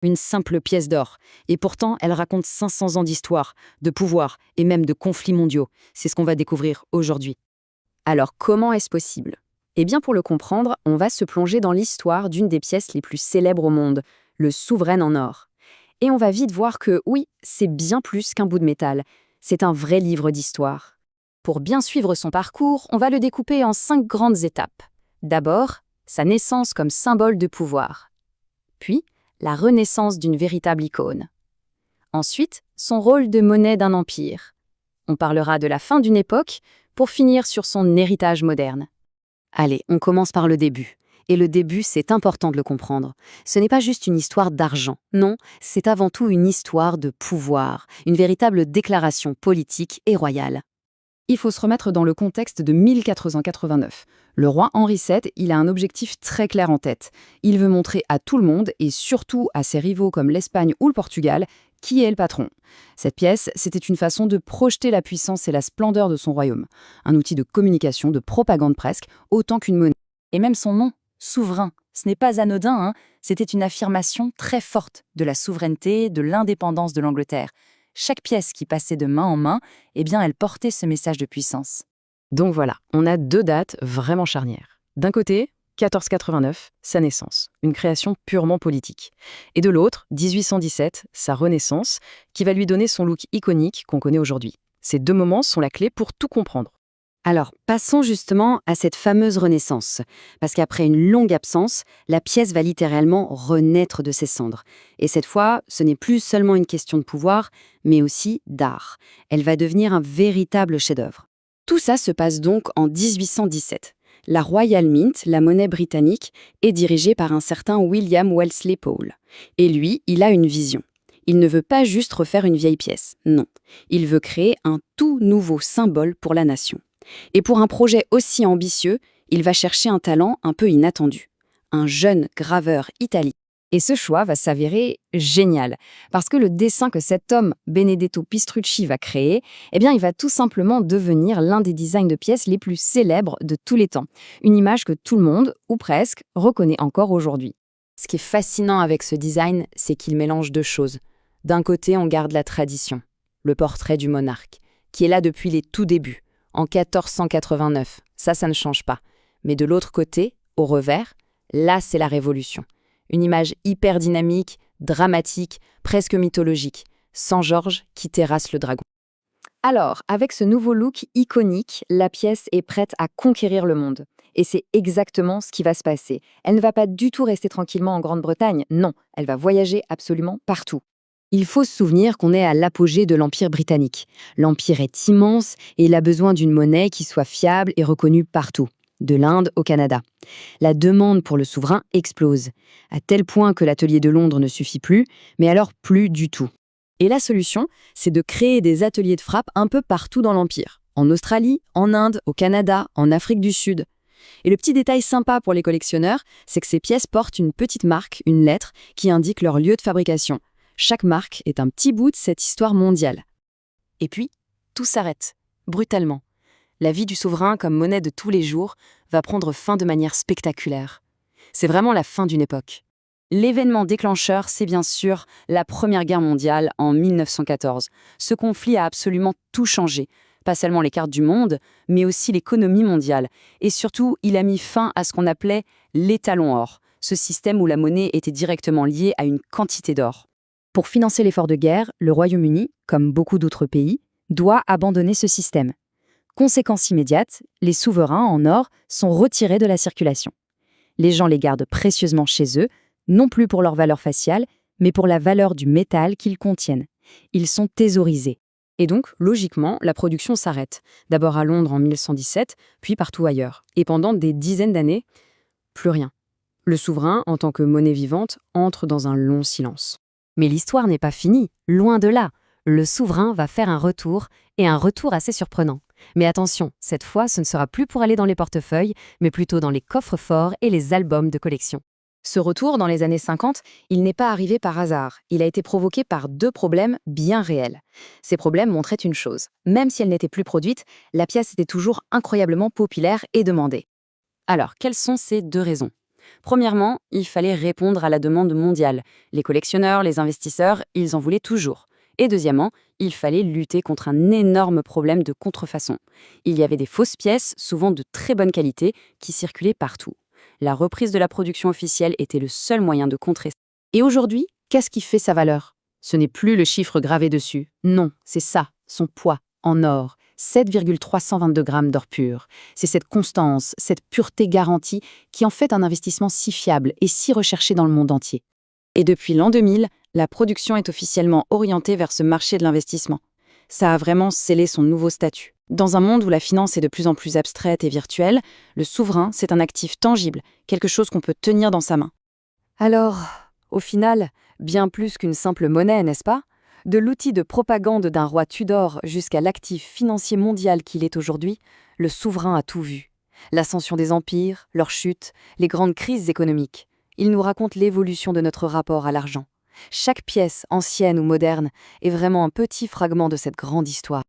Une simple pièce d'or. Et pourtant, elle raconte 500 ans d'histoire, de pouvoir et même de conflits mondiaux. C'est ce qu'on va découvrir aujourd'hui. Alors comment est-ce possible? Eh bien pour le comprendre, on va se plonger dans l'histoire d'une des pièces les plus célèbres au monde, le souverain en or. Et on va vite voir que oui, c'est bien plus qu'un bout de métal. C'est un vrai livre d'histoire. Pour bien suivre son parcours, on va le découper en 5 grandes étapes. D'abord, sa naissance comme symbole de pouvoir. Puis, la renaissance d'une véritable icône. Ensuite, son rôle de monnaie d'un empire. On parlera de la fin d'une époque pour finir sur son héritage moderne. Allez, on commence par le début. Et le début, c'est important de le comprendre. Ce n'est pas juste une histoire d'argent. Non, c'est avant tout une histoire de pouvoir, une véritable déclaration politique et royale. Il faut se remettre dans le contexte de 1489. Le roi Henri VII, il a un objectif très clair en tête. Il veut montrer à tout le monde, et surtout à ses rivaux comme l'Espagne ou le Portugal, qui est le patron. Cette pièce, c'était une façon de projeter la puissance et la splendeur de son royaume. Un outil de communication, de propagande presque, autant qu'une monnaie. Et même son nom, souverain, ce n'est pas anodin, hein. C'était une affirmation très forte de la souveraineté, de l'indépendance de l'Angleterre. Chaque pièce qui passait de main en main, eh bien, elle portait ce message de puissance. Donc voilà, on a 2 dates vraiment charnières. D'un côté, 1489, sa naissance, une création purement politique. Et de l'autre, 1817, sa renaissance, qui va lui donner son look iconique qu'on connaît aujourd'hui. Ces 2 moments sont la clé pour tout comprendre. Alors, passons justement à cette fameuse renaissance, parce qu'après une longue absence, la pièce va littéralement renaître de ses cendres. Et cette fois, ce n'est plus seulement une question de pouvoir, mais aussi d'art. Elle va devenir un véritable chef-d'œuvre. Tout ça se passe donc en 1817. La Royal Mint, la monnaie britannique, est dirigée par un certain William Wellesley Pole. Et lui, il a une vision. Il ne veut pas juste refaire une vieille pièce, non. Il veut créer un tout nouveau symbole pour la nation. Et pour un projet aussi ambitieux, il va chercher un talent un peu inattendu. Un jeune graveur italien. Et ce choix va s'avérer génial, parce que le dessin que cet homme, Benedetto Pistrucci, va créer, eh bien, il va tout simplement devenir l'un des designs de pièces les plus célèbres de tous les temps. Une image que tout le monde, ou presque, reconnaît encore aujourd'hui. Ce qui est fascinant avec ce design, c'est qu'il mélange 2 choses. D'un côté, on garde la tradition, le portrait du monarque, qui est là depuis les tout débuts, en 1489. Ça ne change pas. Mais de l'autre côté, au revers, là, c'est la révolution. Une image hyper dynamique, dramatique, presque mythologique, sans Georges qui terrasse le dragon. Alors, avec ce nouveau look iconique, la pièce est prête à conquérir le monde. Et c'est exactement ce qui va se passer. Elle ne va pas du tout rester tranquillement en Grande-Bretagne, non, elle va voyager absolument partout. Il faut se souvenir qu'on est à l'apogée de l'Empire britannique. L'Empire est immense et il a besoin d'une monnaie qui soit fiable et reconnue partout, de l'Inde au Canada. La demande pour le souverain explose, à tel point que l'atelier de Londres ne suffit plus, mais alors plus du tout. Et la solution, c'est de créer des ateliers de frappe un peu partout dans l'Empire. En Australie, en Inde, au Canada, en Afrique du Sud. Et le petit détail sympa pour les collectionneurs, c'est que ces pièces portent une petite marque, une lettre, qui indique leur lieu de fabrication. Chaque marque est un petit bout de cette histoire mondiale. Et puis, tout s'arrête, brutalement. La vie du souverain comme monnaie de tous les jours va prendre fin de manière spectaculaire. C'est vraiment la fin d'une époque. L'événement déclencheur, c'est bien sûr la Première Guerre mondiale en 1914. Ce conflit a absolument tout changé. Pas seulement les cartes du monde, mais aussi l'économie mondiale. Et surtout, il a mis fin à ce qu'on appelait l'étalon or, ce système où la monnaie était directement liée à une quantité d'or. Pour financer l'effort de guerre, le Royaume-Uni, comme beaucoup d'autres pays, doit abandonner ce système. Conséquence immédiate, les souverains en or sont retirés de la circulation. Les gens les gardent précieusement chez eux, non plus pour leur valeur faciale, mais pour la valeur du métal qu'ils contiennent. Ils sont thésaurisés. Et donc, logiquement, la production s'arrête. D'abord à Londres en 1117, puis partout ailleurs. Et pendant des dizaines d'années, plus rien. Le souverain, en tant que monnaie vivante, entre dans un long silence. Mais l'histoire n'est pas finie, loin de là. Le souverain va faire un retour, et un retour assez surprenant. Mais attention, cette fois, ce ne sera plus pour aller dans les portefeuilles, mais plutôt dans les coffres-forts et les albums de collection. Ce retour, dans les années 50, il n'est pas arrivé par hasard. Il a été provoqué par 2 problèmes bien réels. Ces problèmes montraient une chose. Même si elle n'était plus produite, la pièce était toujours incroyablement populaire et demandée. Alors, quelles sont ces 2 raisons ? Premièrement, il fallait répondre à la demande mondiale. Les collectionneurs, les investisseurs, ils en voulaient toujours. Et deuxièmement, il fallait lutter contre un énorme problème de contrefaçon. Il y avait des fausses pièces, souvent de très bonne qualité, qui circulaient partout. La reprise de la production officielle était le seul moyen de contrer ça. Et aujourd'hui, qu'est-ce qui fait sa valeur? Ce n'est plus le chiffre gravé dessus. Non, c'est ça, son poids, en or. 7,322 grammes d'or pur. C'est cette constance, cette pureté garantie qui en fait un investissement si fiable et si recherché dans le monde entier. Et depuis l'an 2000, la production est officiellement orientée vers ce marché de l'investissement. Ça a vraiment scellé son nouveau statut. Dans un monde où la finance est de plus en plus abstraite et virtuelle, le souverain, c'est un actif tangible, quelque chose qu'on peut tenir dans sa main. Alors, au final, bien plus qu'une simple monnaie, n'est-ce pas? De l'outil de propagande d'un roi Tudor jusqu'à l'actif financier mondial qu'il est aujourd'hui, le souverain a tout vu. L'ascension des empires, leur chute, les grandes crises économiques. Il nous raconte l'évolution de notre rapport à l'argent. Chaque pièce, ancienne ou moderne, est vraiment un petit fragment de cette grande histoire.